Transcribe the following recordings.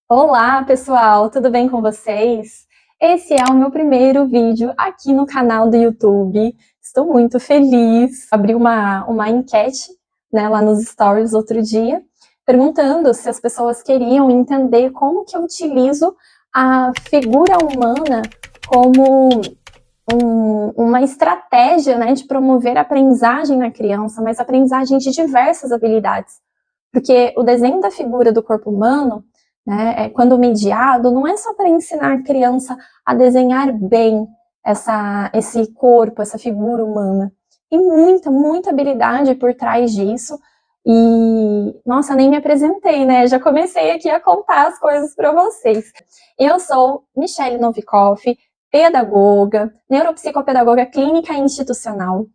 Olá, pessoal, tudo bem com vocês? Esse é o meu primeiro vídeo aqui no canal do YouTube. Estou muito feliz. Abri uma enquete, né, lá nos stories outro dia, perguntando se as pessoas queriam entender como que eu utilizo a figura humana como uma estratégia, né, de promover a aprendizagem na criança, mas aprendizagem de diversas habilidades. Porque o desenho da figura do corpo humano, né, quando mediado, não é só para ensinar a criança a desenhar bem esse corpo, essa figura humana. Tem muita habilidade por trás disso. E, nossa, nem me apresentei, né? Já comecei aqui a contar as coisas para vocês. Eu sou Michele Novikov, pedagoga, neuropsicopedagoga clínica institucional.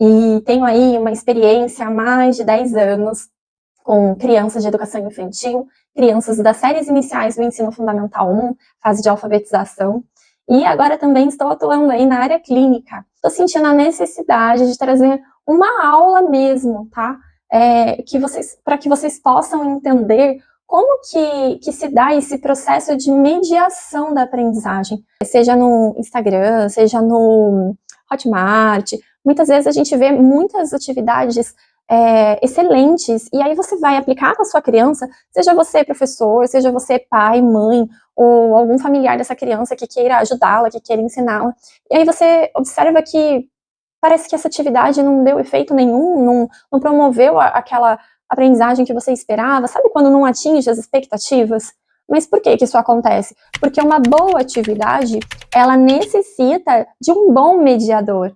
E tenho aí uma experiência há mais de 10 anos com crianças de educação infantil, crianças das séries iniciais do ensino fundamental 1, fase de alfabetização, e agora também estou atuando aí na área clínica. Estou sentindo a necessidade de trazer uma aula mesmo, tá? Para que vocês possam entender como que se dá esse processo de mediação da aprendizagem, seja no Instagram, seja no Hotmart. Muitas vezes a gente vê muitas atividades excelentes, e aí você vai aplicar com a sua criança, seja você professor, seja você pai, mãe, ou algum familiar dessa criança que queira ajudá-la, que queira ensiná-la, e aí você observa que parece que essa atividade não deu efeito nenhum, não promoveu aquela aprendizagem que você esperava, sabe quando não atinge as expectativas? Mas por que isso acontece? Porque uma boa atividade, ela necessita de um bom mediador.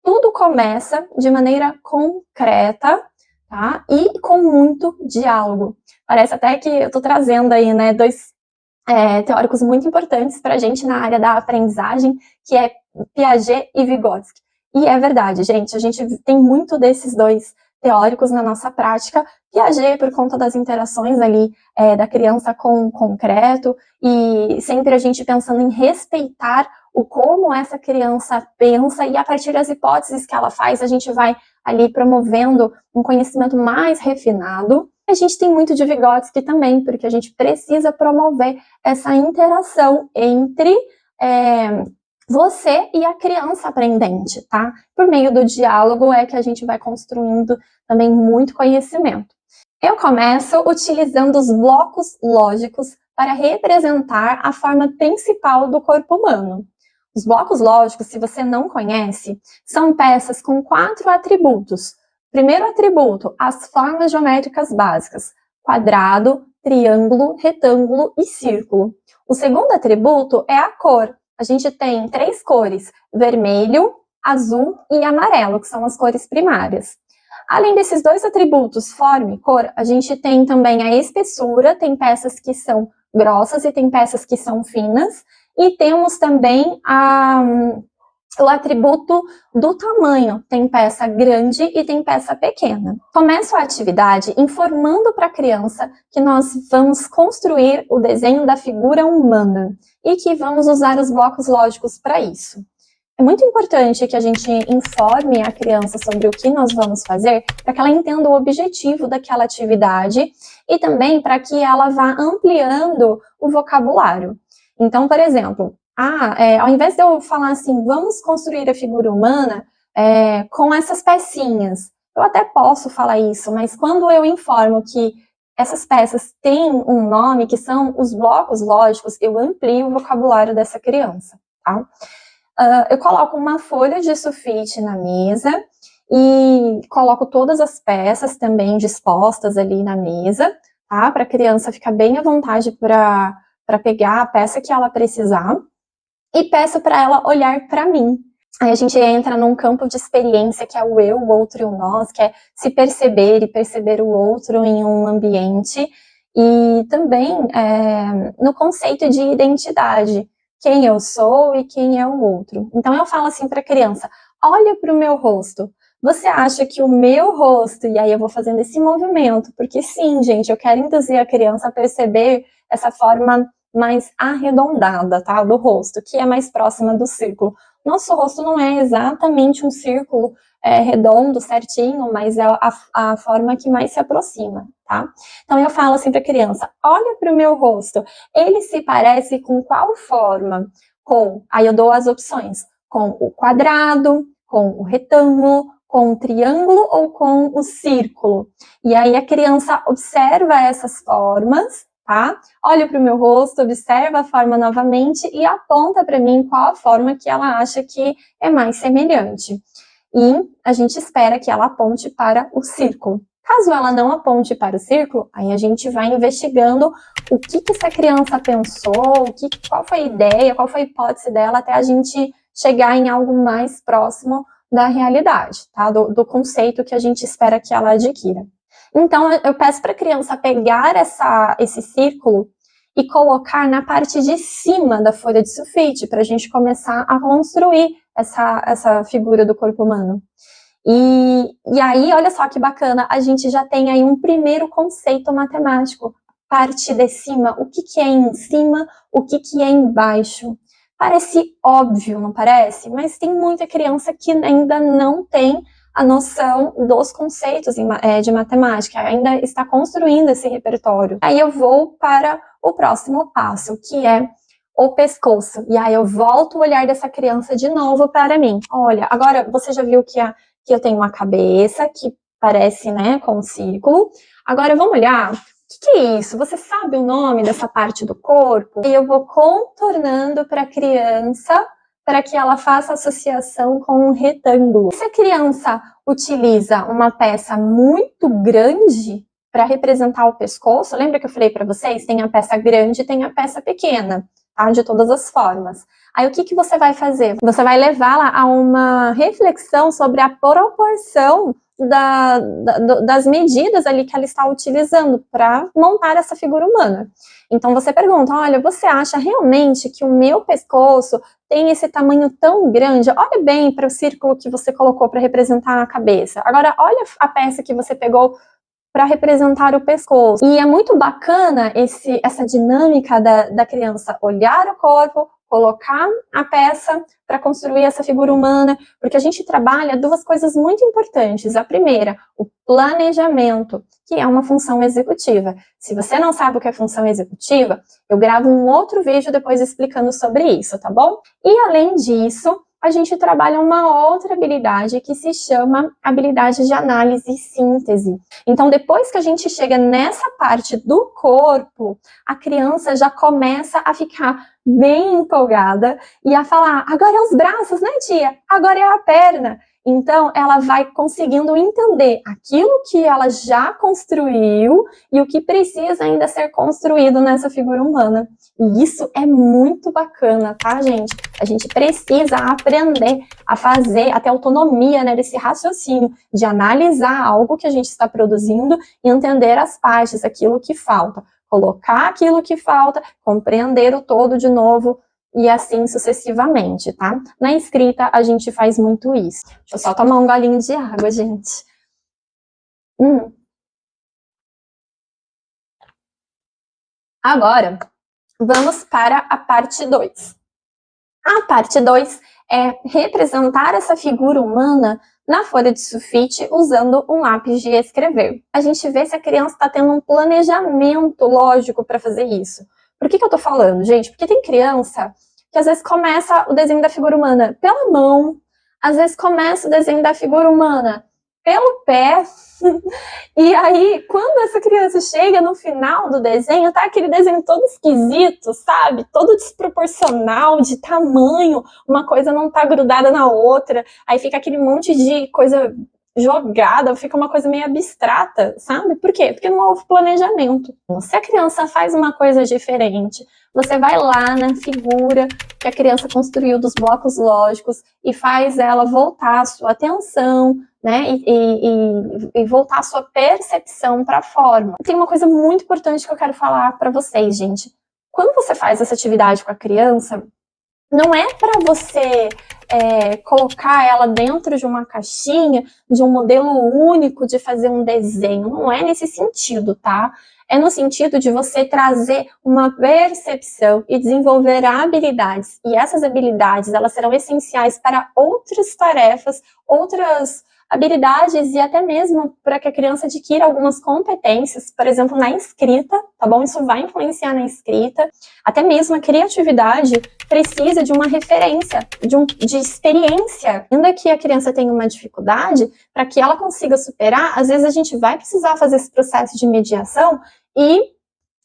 Tudo começa de maneira concreta, tá? E com muito diálogo. Parece até que eu estou trazendo aí, né, dois teóricos muito importantes para a gente na área da aprendizagem, que é Piaget e Vygotsky. E é verdade, gente, a gente tem muito desses dois teóricos na nossa prática. Piaget por conta das interações ali da criança com o concreto, e sempre a gente pensando em respeitar o como essa criança pensa, e a partir das hipóteses que ela faz, a gente vai ali promovendo um conhecimento mais refinado. A gente tem muito de Vygotsky também, porque a gente precisa promover essa interação entre você e a criança aprendente, tá? Por meio do diálogo é que a gente vai construindo também muito conhecimento. Eu começo utilizando os blocos lógicos para representar a forma principal do corpo humano. Os blocos lógicos, se você não conhece, são peças com 4 atributos. Primeiro atributo, as formas geométricas básicas: quadrado, triângulo, retângulo e círculo. O segundo atributo é a cor. A gente tem 3 cores: vermelho, azul e amarelo, que são as cores primárias. Além desses 2 atributos, forma e cor, a gente tem também a espessura, tem peças que são grossas e tem peças que são finas, e temos também o atributo do tamanho, tem peça grande e tem peça pequena. Começo a atividade informando para a criança que nós vamos construir o desenho da figura humana e que vamos usar os blocos lógicos para isso. É muito importante que a gente informe a criança sobre o que nós vamos fazer, para que ela entenda o objetivo daquela atividade e também para que ela vá ampliando o vocabulário. Então, por exemplo, ao invés de eu falar assim, vamos construir a figura humana com essas pecinhas, eu até posso falar isso, mas quando eu informo que essas peças têm um nome, que são os blocos lógicos, eu amplio o vocabulário dessa criança, tá? Eu coloco uma folha de sulfite na mesa e coloco todas as peças também dispostas ali na mesa, tá? Para a criança ficar bem à vontade para pegar a peça que ela precisar, e peço para ela olhar para mim. Aí a gente entra num campo de experiência que é o eu, o outro e o nós, que é se perceber e perceber o outro em um ambiente, e também no conceito de identidade, quem eu sou e quem é o outro. Então eu falo assim para a criança, olha para o meu rosto, você acha que o meu rosto, e aí eu vou fazendo esse movimento, porque sim, gente, eu quero induzir a criança a perceber essa forma mais arredondada, tá, do rosto, que é mais próxima do círculo. Nosso rosto não é exatamente um círculo redondo, certinho, mas é a forma que mais se aproxima, tá? Então eu falo assim para a criança, olha para o meu rosto, ele se parece com qual forma? Aí eu dou as opções, com o quadrado, com o retângulo, com o triângulo ou com o círculo. E aí a criança observa essas formas, tá? Olha para o meu rosto, observa a forma novamente e aponta para mim qual a forma que ela acha que é mais semelhante. E a gente espera que ela aponte para o círculo. Caso ela não aponte para o círculo, aí a gente vai investigando o que essa criança pensou, qual foi a ideia, qual foi a hipótese dela, até a gente chegar em algo mais próximo da realidade, tá? Do conceito que a gente espera que ela adquira. Então, eu peço para a criança pegar esse círculo e colocar na parte de cima da folha de sulfite, para a gente começar a construir essa figura do corpo humano. E aí, olha só que bacana, a gente já tem aí um primeiro conceito matemático. Parte de cima, o que é em cima, o que é embaixo. Parece óbvio, não parece? Mas tem muita criança que ainda não tem a noção dos conceitos de matemática, ainda está construindo esse repertório. Aí eu vou para o próximo passo, que é o pescoço. E aí eu volto o olhar dessa criança de novo para mim. Olha, agora você já viu que eu tenho uma cabeça que parece, né, com um círculo. Agora vamos olhar, o que é isso? Você sabe o nome dessa parte do corpo? E eu vou contornando para a criança, para que ela faça associação com um retângulo. Se a criança utiliza uma peça muito grande para representar o pescoço, lembra que eu falei para vocês? Tem a peça grande e tem a peça pequena, tá? De todas as formas. Aí o que você vai fazer? Você vai levá-la a uma reflexão sobre a proporção das medidas ali que ela está utilizando para montar essa figura humana. Então você pergunta, olha, você acha realmente que o meu pescoço tem esse tamanho tão grande? Olha bem para o círculo que você colocou para representar a cabeça. Agora olha a peça que você pegou para representar o pescoço. E é muito bacana essa dinâmica da criança olhar o corpo, colocar a peça para construir essa figura humana, porque a gente trabalha duas coisas muito importantes. A primeira, o planejamento, que é uma função executiva. Se você não sabe o que é função executiva, eu gravo um outro vídeo depois explicando sobre isso, tá bom? E além disso, a gente trabalha uma outra habilidade que se chama habilidade de análise e síntese. Então, depois que a gente chega nessa parte do corpo, a criança já começa a ficar bem empolgada e a falar, agora é os braços, né, tia? Agora é a perna. Então, ela vai conseguindo entender aquilo que ela já construiu e o que precisa ainda ser construído nessa figura humana. E isso é muito bacana, tá, gente? A gente precisa aprender a fazer, a ter autonomia, né, desse raciocínio, de analisar algo que a gente está produzindo e entender as partes, aquilo que falta. Colocar aquilo que falta, compreender o todo de novo, e assim sucessivamente, tá? Na escrita, a gente faz muito isso. Deixa eu só tomar um golinho de água, gente. Agora, vamos para a parte 2. A parte 2 é representar essa figura humana na folha de sulfite usando um lápis de escrever. A gente vê se a criança está tendo um planejamento lógico para fazer isso. Por que eu tô falando, gente? Porque tem criança que às vezes começa o desenho da figura humana pela mão, às vezes começa o desenho da figura humana pelo pé, e aí, quando essa criança chega no final do desenho, tá aquele desenho todo esquisito, sabe? Todo desproporcional, de tamanho, uma coisa não tá grudada na outra, aí fica aquele monte de coisa jogada, fica uma coisa meio abstrata, sabe? Por quê? Porque não houve planejamento. Se a criança faz uma coisa diferente, você vai lá na figura que a criança construiu dos blocos lógicos e faz ela voltar a sua atenção, né? E voltar a sua percepção para a forma. Tem uma coisa muito importante que eu quero falar para vocês, gente. Quando você faz essa atividade com a criança, não é para você colocar ela dentro de uma caixinha, de um modelo único de fazer um desenho. Não é nesse sentido, tá? É no sentido de você trazer uma percepção e desenvolver habilidades. E essas habilidades, elas serão essenciais para outras tarefas, outras habilidades e até mesmo para que a criança adquira algumas competências, por exemplo, na escrita, tá bom? Isso vai influenciar na escrita. Até mesmo a criatividade precisa de uma referência, de experiência. Ainda que a criança tenha uma dificuldade, para que ela consiga superar, às vezes a gente vai precisar fazer esse processo de mediação e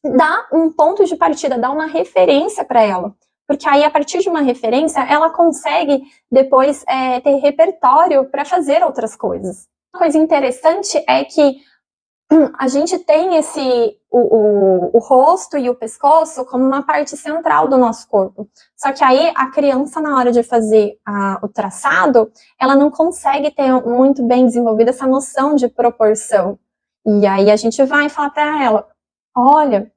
dar um ponto de partida, dar uma referência para ela. Porque aí, a partir de uma referência, ela consegue depois ter repertório para fazer outras coisas. Uma coisa interessante é que a gente tem o rosto e o pescoço como uma parte central do nosso corpo. Só que aí a criança, na hora de fazer o traçado, ela não consegue ter muito bem desenvolvida essa noção de proporção. E aí a gente vai falar para ela, olha,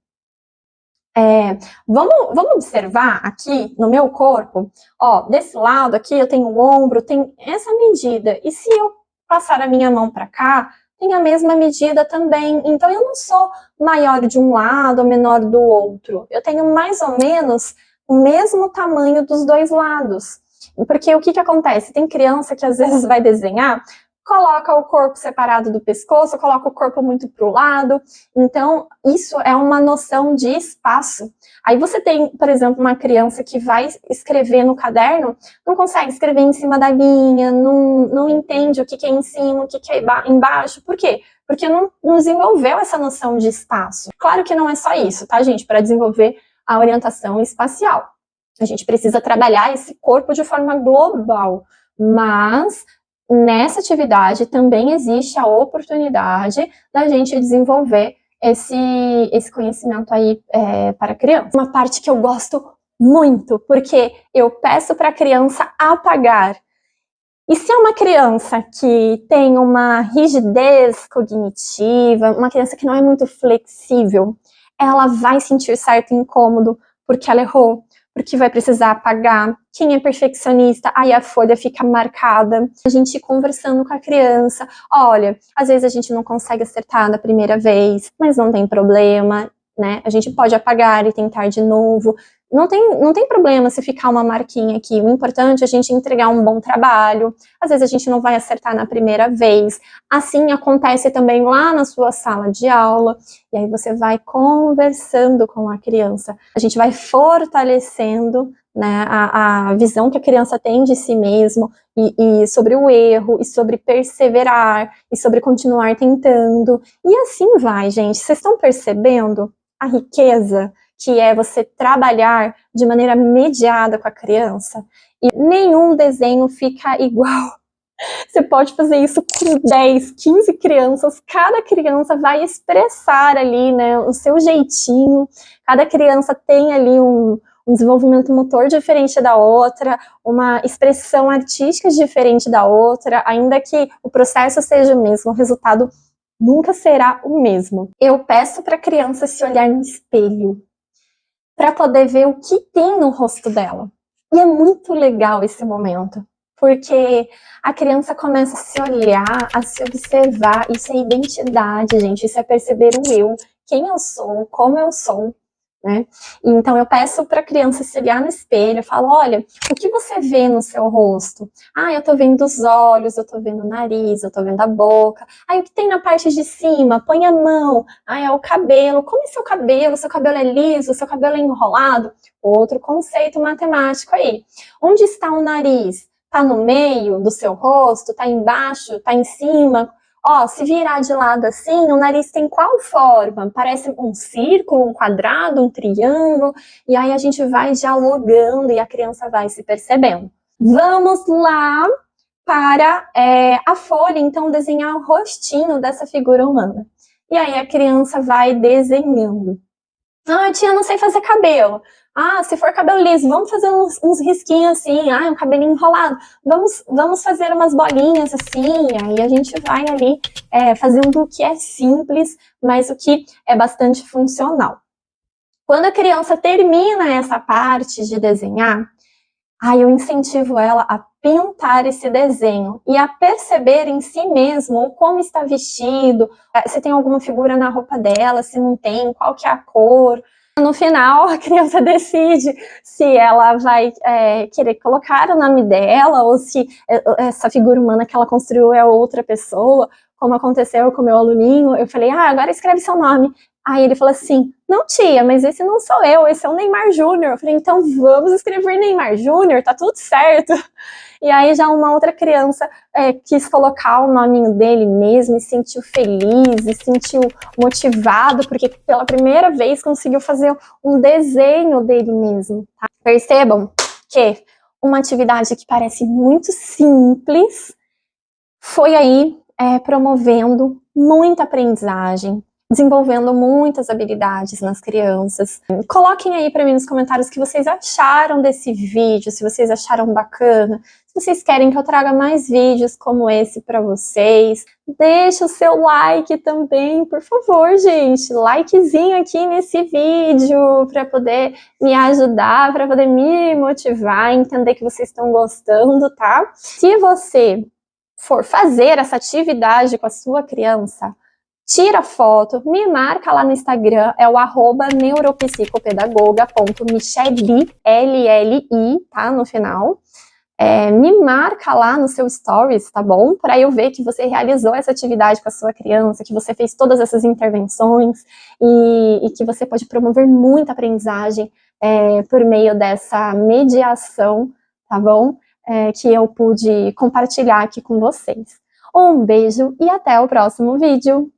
vamos observar aqui no meu corpo, ó, desse lado aqui eu tenho o ombro, tem essa medida, e se eu passar a minha mão para cá, tem a mesma medida também, então eu não sou maior de um lado ou menor do outro, eu tenho mais ou menos o mesmo tamanho dos dois lados, porque o que acontece? Tem criança que às vezes vai desenhar, coloca o corpo separado do pescoço, coloca o corpo muito para o lado. Então, isso é uma noção de espaço. Aí você tem, por exemplo, uma criança que vai escrever no caderno, não consegue escrever em cima da linha, não entende o que é em cima, o que é embaixo. Por quê? Porque não desenvolveu essa noção de espaço. Claro que não é só isso, tá, gente? Para desenvolver a orientação espacial. A gente precisa trabalhar esse corpo de forma global, mas nessa atividade também existe a oportunidade da gente desenvolver esse conhecimento aí para a criança. Uma parte que eu gosto muito, porque eu peço para a criança apagar. E se é uma criança que tem uma rigidez cognitiva, uma criança que não é muito flexível, ela vai sentir certo incômodo porque ela errou, porque vai precisar apagar. Quem é perfeccionista, aí a folha fica marcada. A gente conversando com a criança, olha, às vezes a gente não consegue acertar na primeira vez, mas não tem problema, né? A gente pode apagar e tentar de novo. Não tem problema se ficar uma marquinha aqui. O importante é a gente entregar um bom trabalho. Às vezes a gente não vai acertar na primeira vez. Assim acontece também lá na sua sala de aula. E aí você vai conversando com a criança. A gente vai fortalecendo, né, a visão que a criança tem de si mesmo e sobre o erro, e sobre perseverar, e sobre continuar tentando. E assim vai, gente. Vocês estão percebendo a riqueza que é você trabalhar de maneira mediada com a criança? E nenhum desenho fica igual. Você pode fazer isso com 10, 15 crianças, cada criança vai expressar ali, né, o seu jeitinho, cada criança tem ali um desenvolvimento motor diferente da outra, uma expressão artística diferente da outra, ainda que o processo seja o mesmo, o resultado nunca será o mesmo. Eu peço para a criança se olhar no espelho, para poder ver o que tem no rosto dela. E é muito legal esse momento, porque a criança começa a se olhar, a se observar. Isso é identidade, gente, isso é perceber o eu, quem eu sou, como eu sou, né? Então eu peço para a criança se olhar no espelho, eu falo, olha, o que você vê no seu rosto? Ah, eu tô vendo os olhos, eu tô vendo o nariz, eu tô vendo a boca. Ah, o que tem na parte de cima? Põe a mão. Ah, é o cabelo. Como é seu cabelo? Seu cabelo é liso? Seu cabelo é enrolado? Outro conceito matemático aí. Onde está o nariz? Tá no meio do seu rosto? Tá embaixo? Tá em cima? Ó, se virar de lado assim, o nariz tem qual forma? Parece um círculo, um quadrado, um triângulo. E aí a gente vai dialogando e a criança vai se percebendo. Vamos lá para a folha, então, desenhar o rostinho dessa figura humana. E aí a criança vai desenhando. Ah, tia, não sei fazer cabelo. Ah, se for cabelo liso, vamos fazer uns risquinhos assim. Ah, um cabelinho enrolado. Vamos fazer umas bolinhas assim. Aí a gente vai ali fazendo o que é simples, mas o que é bastante funcional. Quando a criança termina essa parte de desenhar, Aí eu incentivo ela a pintar esse desenho e a perceber em si mesmo como está vestido, se tem alguma figura na roupa dela, se não tem, qual que é a cor. No final, a criança decide se ela vai querer colocar o nome dela ou se essa figura humana que ela construiu é outra pessoa, como aconteceu com o meu aluninho. Eu falei, agora escreve seu nome. Aí ele falou assim, não tia, mas esse não sou eu, esse é o Neymar Júnior. Eu falei, então vamos escrever Neymar Júnior, tá tudo certo. E aí já uma outra criança quis colocar o nominho dele mesmo e sentiu feliz, e sentiu motivado, porque pela primeira vez conseguiu fazer um desenho dele mesmo. Tá? Percebam que uma atividade que parece muito simples foi aí promovendo muita aprendizagem, desenvolvendo muitas habilidades nas crianças. Coloquem aí para mim nos comentários o que vocês acharam desse vídeo, se vocês acharam bacana, se vocês querem que eu traga mais vídeos como esse para vocês. Deixa o seu like também, por favor, gente. Likezinho aqui nesse vídeo para poder me ajudar, para poder me motivar, entender que vocês estão gostando, tá? Se você for fazer essa atividade com a sua criança, tira foto, me marca lá no Instagram, é o @neuropsicopedagoga.micheli, L-L-I, tá, no final. Me marca lá no seu stories, tá bom? Para eu ver que você realizou essa atividade com a sua criança, que você fez todas essas intervenções e que você pode promover muita aprendizagem por meio dessa mediação, tá bom? Que eu pude compartilhar aqui com vocês. Um beijo e até o próximo vídeo!